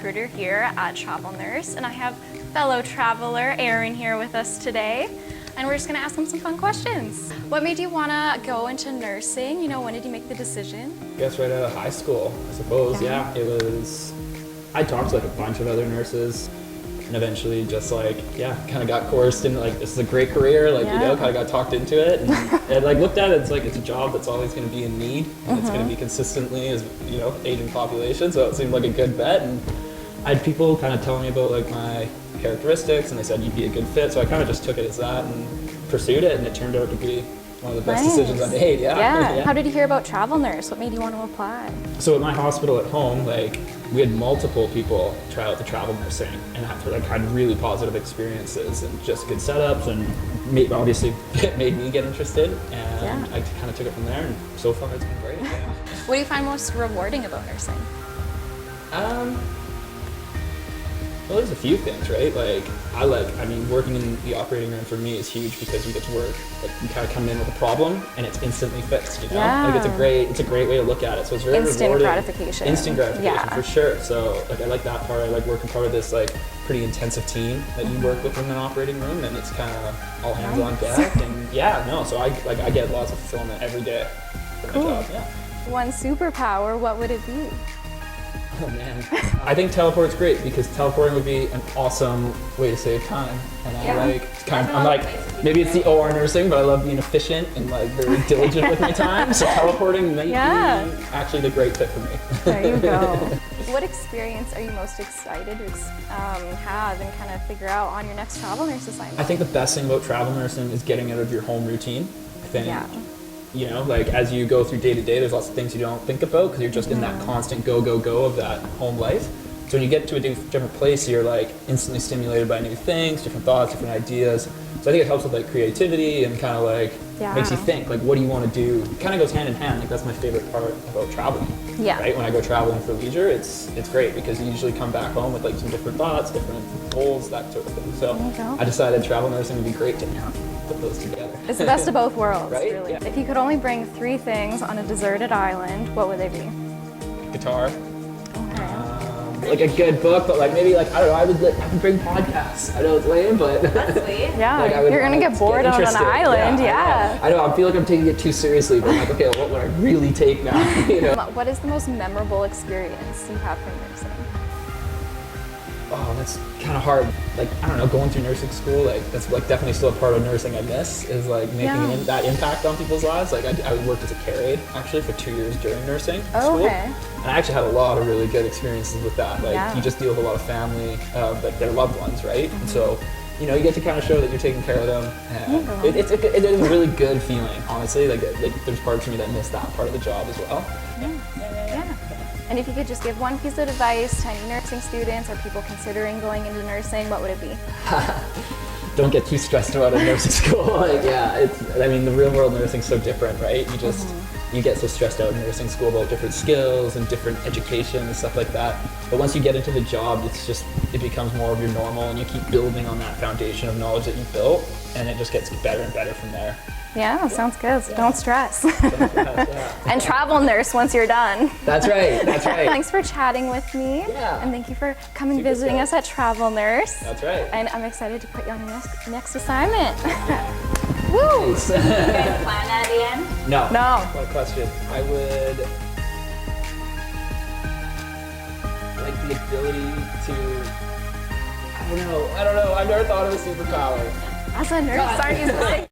recruiter here at TravelNurse, and I have fellow traveler Aaron here with us today. And we're just gonna ask him some fun questions. What made you wanna go into nursing? You know, when did you make the decision? I guess right out of high school, I suppose. Yeah, it was, I talked to like a bunch of other nurses and eventually just like, kind of got coerced into like, this is a great career, like, you know, kind of got talked into it and like looked at it, it's like, it's a job that's always gonna be in need and it's gonna be consistently as, you know, aging population, so it seemed like a good bet. And I had people kind of telling me about like my characteristics and they said you'd be a good fit, so I kind of just took it as that and pursued it, and it turned out to be one of the best decisions I made. Yeah. How did you hear about TravelNurse? What made you want to apply? So at my hospital at home, like we had multiple people try out the travel nursing and after like had really positive experiences and just good setups, and obviously it made me get interested, and I kind of took it from there, and so far it's been great. Yeah. What do you find most rewarding about nursing? Well, there's a few things, right? Like, I mean, working in the operating room for me is huge because you get to work, like, you kind of come in with a problem and it's instantly fixed, you know? Like, it's a great way to look at it. So it's very instant rewarding. gratification. Instant gratification, for sure. So, like, I like that part. I like working part of this, like, pretty intensive team that you work with in an operating room, and it's kind of all hands on deck. And so I get lots of fulfillment every day for my job. Yeah. One superpower, what would it be? Oh man, I think teleport's great because teleporting would be an awesome way to save time. And I'm like, maybe it's the OR nursing, but I love being efficient and like very diligent with my time. So teleporting might be actually the great fit for me. There you go. What experience are you most excited to have and kind of figure out on your next travel nurse assignment? I think the best thing about travel nursing is getting out of your home routine. I think. You know, like as you go through day to day, there's lots of things you don't think about because you're just in that constant go, go, go of that home life. So when you get to a different place, you're like instantly stimulated by new things, different thoughts, different ideas. So I think it helps with like creativity and kind of like makes you think, like, what do you want to do? It kind of goes hand in hand. Like that's my favorite part about traveling. Yeah. Right? When I go traveling for leisure, it's great because you usually come back home with like some different thoughts, different goals, that sort of thing. So I decided travel nursing would be great to put those together. It's the best of both worlds, right? Really. Yeah. If you could only bring 3 things on a deserted island, what would they be? Guitar. Like a good book, but like maybe like, I don't know, I would bring podcasts. I know it's lame, but that's sweet. Yeah, like you're gonna get bored on an island. I know. I feel like I'm taking it too seriously, but I'm like, okay, what would I really take now? You know? What is the most memorable experience you have from nursing? Oh, that's kind of hard. Like, I don't know, going through nursing school, like that's like definitely still a part of nursing I miss, is like making that impact on people's lives. Like I worked as a care aide actually for 2 years during nursing school. And I actually had a lot of really good experiences with that. Like you just deal with a lot of family, like their loved ones, right? And so, you know, you get to kind of show that you're taking care of them. And it's a really good feeling, honestly. Like there's parts of me that miss that part of the job as well. And if you could just give one piece of advice to any nursing students or people considering going into nursing, what would it be? Don't get too stressed about a nursing school. Like, I mean, the real world nursing's so different, right? You just, you get so stressed out in nursing school about different skills and different education and stuff like that. But once you get into the job, it becomes more of your normal, and you keep building on that foundation of knowledge that you built, and it just gets better and better from there. Yeah, sounds good. Don't stress. And travel nurse once you're done. That's right. Thanks for chatting with me. Yeah. And thank you for coming visiting us at Travel Nurse. That's right. And I'm excited to put you on your next assignment. Woo! Nice. You guys plan at the end? No. No. What question? I would like the ability to, I don't know. I've never thought of a superpower. As a nurse, aren't you like